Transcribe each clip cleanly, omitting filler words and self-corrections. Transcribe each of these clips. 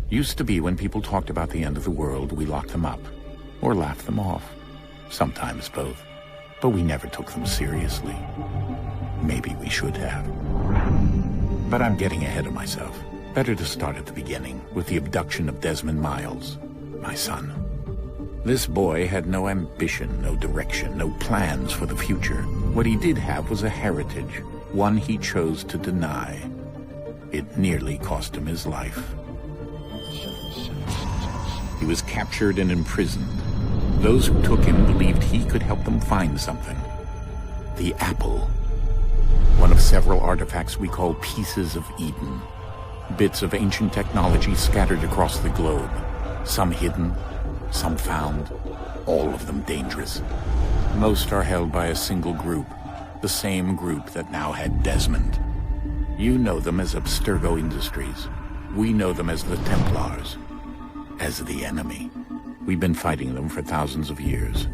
Used to be when people talked about the end of the world, we locked them up, or laughed them off. Sometimes both. But we never took them seriously. Maybe we should have. But I'm getting ahead of myself. Better to start at the beginning, with the abduction of Desmond Miles, my son. This boy had no ambition, no direction, no plans for the future. What he did have was a heritage, one he chose to deny. It nearly cost him his life. He was captured and imprisoned. Those who took him believed he could help them find something. The apple. One of several artifacts we call pieces of Eden. Bits of ancient technology scattered across the globe. Some hidden, some found, all of them dangerous. Most are held by a single group, the same group that now had Desmond. You know them as Abstergo Industries. We know them as the Templars. As the enemy. We've been fighting them for thousands of years.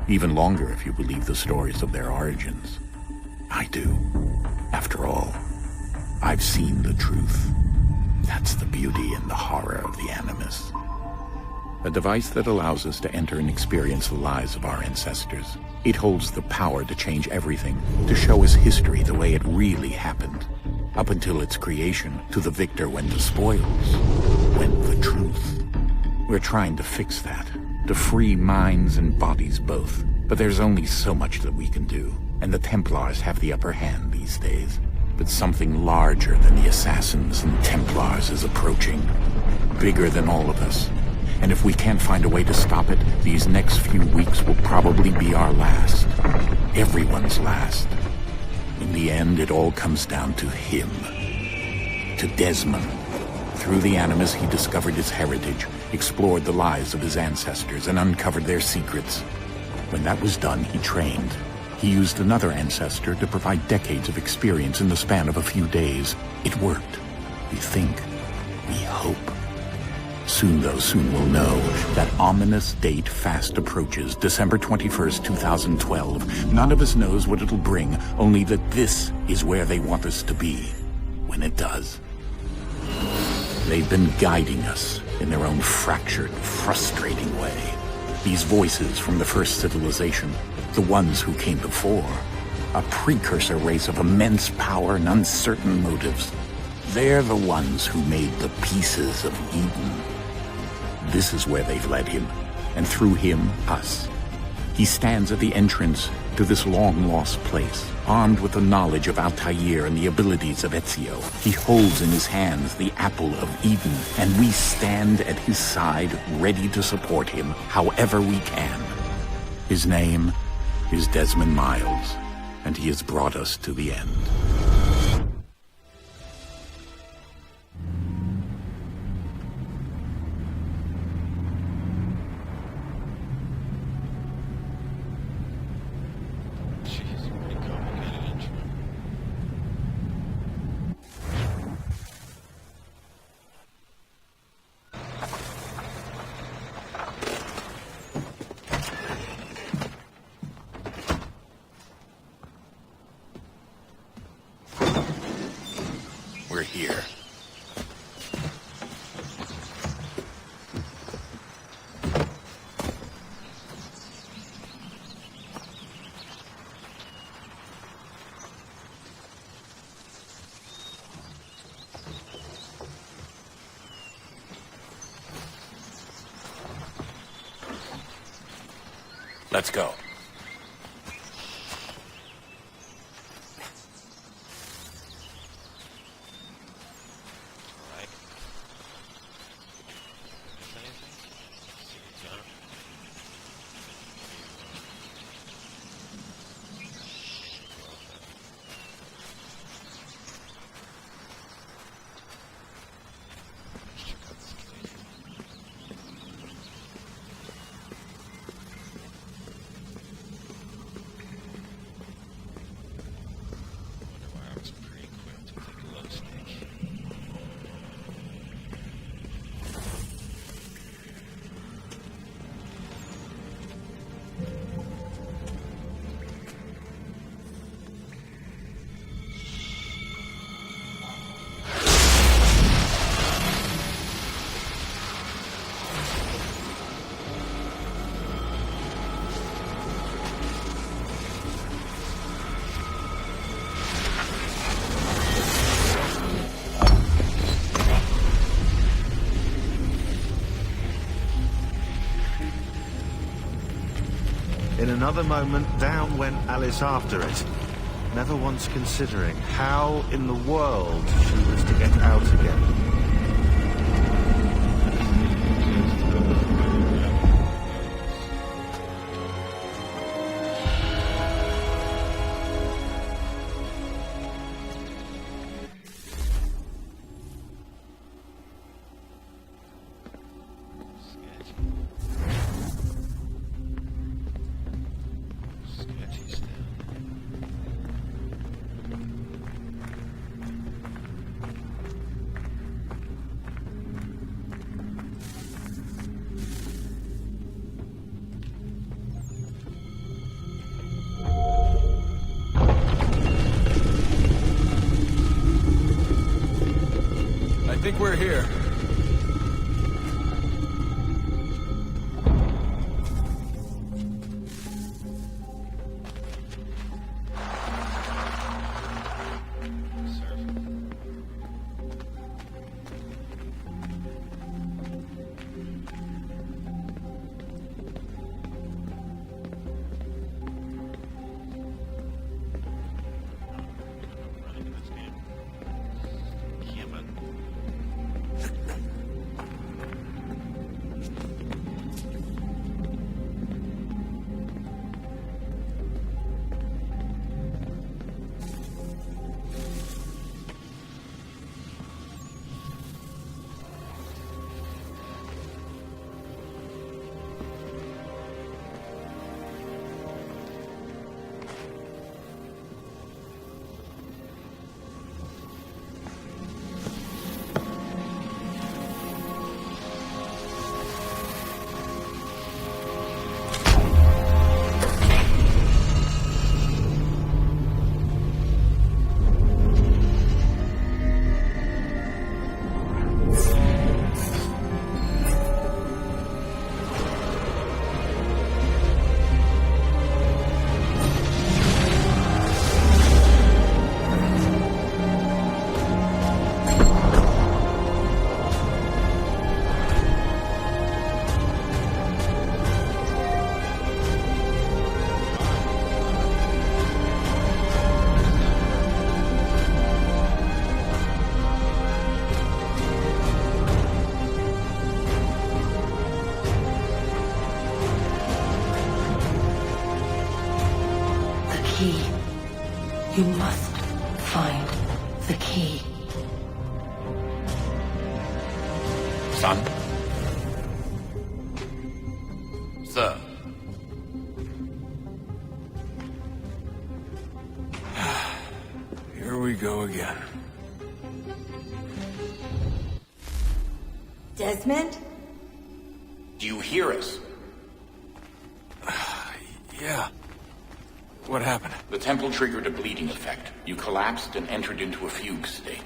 Even longer if you believe the stories of their origins. I do. After all, I've seen the truth. That's the beauty and the horror of the Animus. A device that allows us to enter and experience the lives of our ancestors. It holds the power to change everything, to show us history the way it really happened. Up until its creation, to the victor went the spoils, went the truth. We're trying to fix that, to free minds and bodies both. But there's only so much that we can do, and the Templars have the upper hand these days. But something larger than the Assassins and Templars is approaching, bigger than all of us. And if we can't find a way to stop it, these next few weeks will probably be our last. Everyone's last. In the end, it all comes down to him. To Desmond. Through the Animus, he discovered his heritage, explored the lives of his ancestors, and uncovered their secrets. When that was done, he trained. He used another ancestor to provide decades of experience in the span of a few days. It worked. We think. We hope. Soon we'll know. That ominous date fast approaches, December 21st, 2012. None of us knows what it'll bring, only that this is where they want us to be. When it does. They've been guiding us in their own fractured, frustrating way. These voices from the first civilization, the ones who came before, a precursor race of immense power and uncertain motives. They're the ones who made the pieces of Eden. This is where they've led him, and through him, us. He stands at the entrance to this long-lost place, armed with the knowledge of Altair and the abilities of Ezio. He holds in his hands the apple of Eden, and we stand at his side, ready to support him however we can. His name is Desmond Miles, and he has brought us to the end. We're here. Let's go. another moment, down went Alice after it, never once considering how in the world she was to get out again. I think we're here. You must find the key. Son? Sir. Here we go again. Desmond? Do you hear us? Yeah. What happened? The temple triggered a bleeding effect. You collapsed and entered into a fugue state.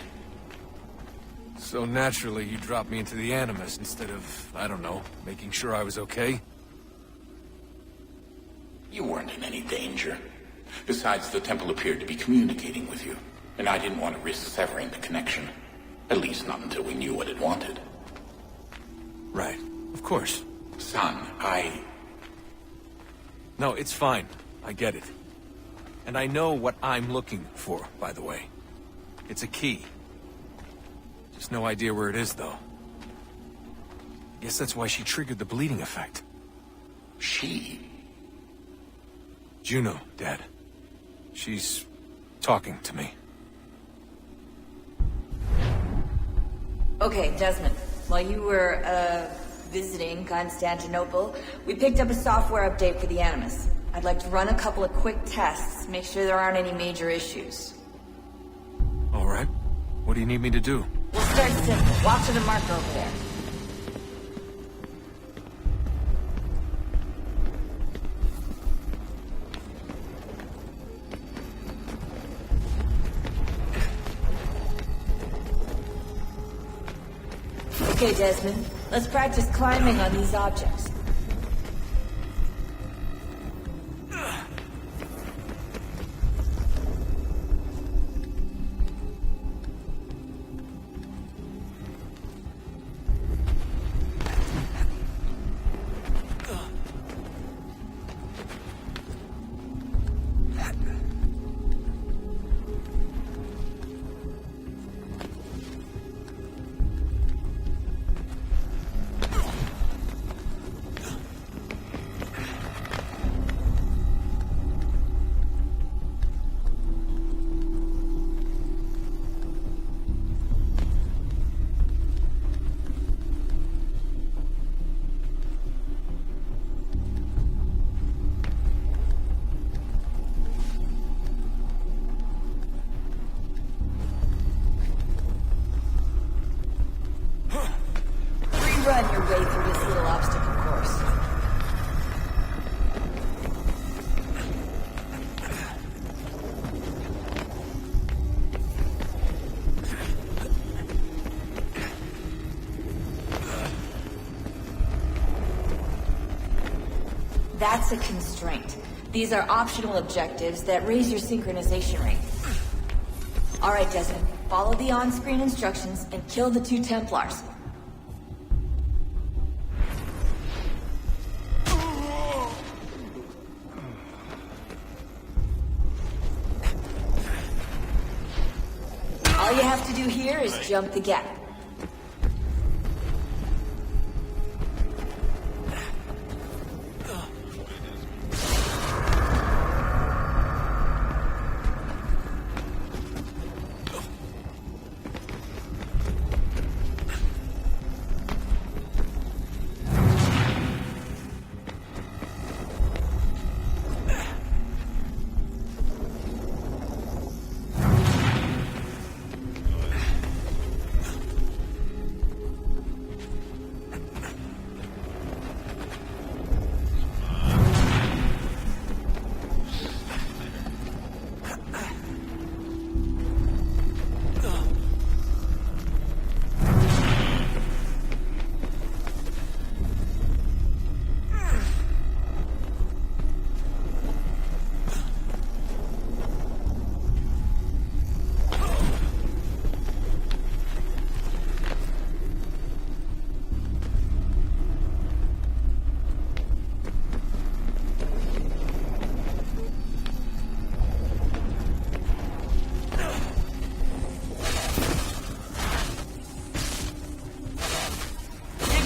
So naturally, you dropped me into the Animus instead of, I don't know, making sure I was okay? You weren't in any danger. Besides, the temple appeared to be communicating with you, and I didn't want to risk severing the connection. At least not until we knew what it wanted. Right. Of course. Son, No, it's fine. I get it. And I know what I'm looking for, by the way. It's a key. Just no idea where it is, though. Guess that's why she triggered the bleeding effect. She? Juno, Dad. She's talking to me. Okay, Desmond. While you were, visiting Constantinople, we picked up a software update for the Animus. I'd like to run a couple of quick tests, make sure there aren't any major issues. All right. What do you need me to do? We'll start simple. Walk to the marker over there. Okay, Desmond. Let's practice climbing on these objects. That's a constraint. These are optional objectives that raise your synchronization rate. Alright, Desmond. Follow the on-screen instructions and kill the 2 Templars. All you have to do here is jump the gap.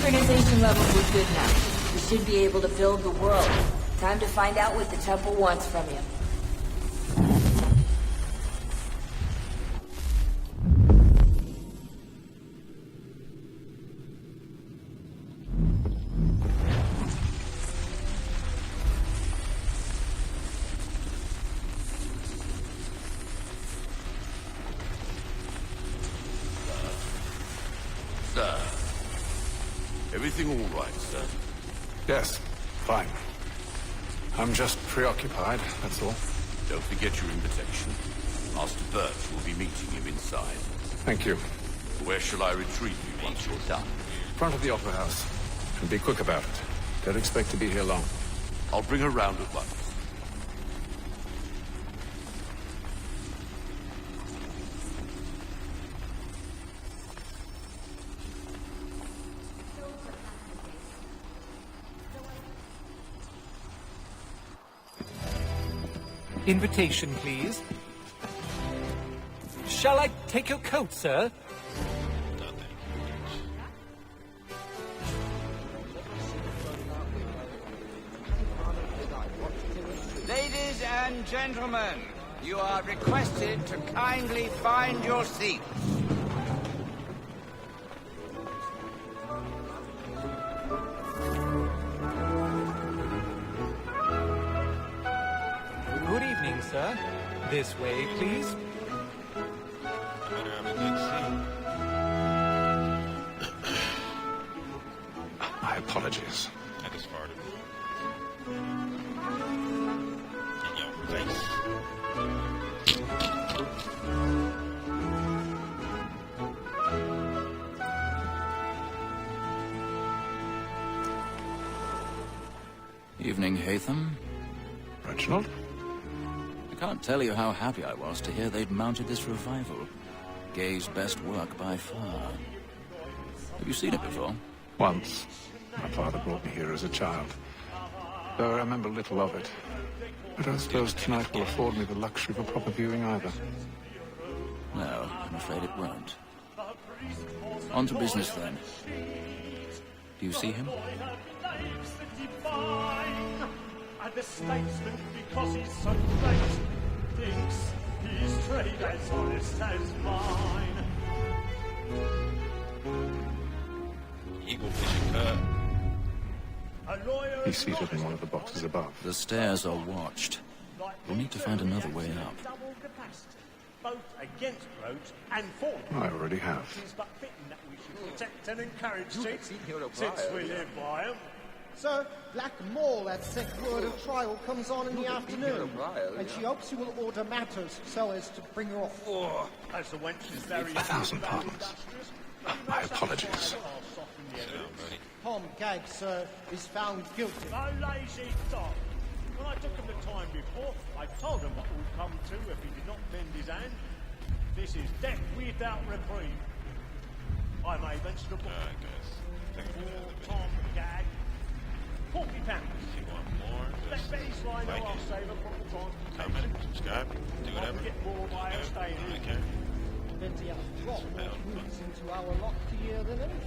Synchronization levels look good now. We should be able to build the world. Time to find out what the temple wants from you. Everything all right, sir? Yes, fine. I'm just preoccupied, that's all. Don't forget your invitation. Master Birch will be meeting you inside. Thank you. Where shall I retrieve you once you're done? Front of the Opera House. And be quick about it. Don't expect to be here long. I'll bring her round at once. Invitation, please. Shall I take your coat, sir? Ladies and gentlemen, you are requested to kindly find your seats. Good evening, sir. This way, please. My apologies. That is part of it. In your face. Evening, Haytham. Reginald? I can't tell you how happy I was to hear they'd mounted this revival. Gay's best work by far. Have you seen it before? Once. My father brought me here as a child. Though I remember little of it. I don't suppose tonight will afford me the luxury of a proper viewing either. No, I'm afraid it won't. On to business, then. Do you see him? And the statesman, because he's so great, thinks his trade as honest as mine. Eagle fishing cur. He's seated in one of the boxes above. The stairs are watched. We'll need to find another way up. Both against roads and for them. I already have. It is but fitting that we should protect and encourage things, since we live by them. Sir, Black Mall had set word of trial comes on in the afternoon, and she hopes you will order matters so as to bring her off. Oh, as the wench is very 1,000 pounds. My apologies. Tom Gag, sir, is found guilty. No lazy dog. When I took him the time before, I told him what would come to if he did not bend his hand. This is death without reprieve. I may venture to book for Tom Gag. £40. If you want more, Let just Betty Sly know like I'll it, save her from the comment, subscribe, do I whatever. can get more by her staying I here. care. Betty has a lot more moves into our lot here than any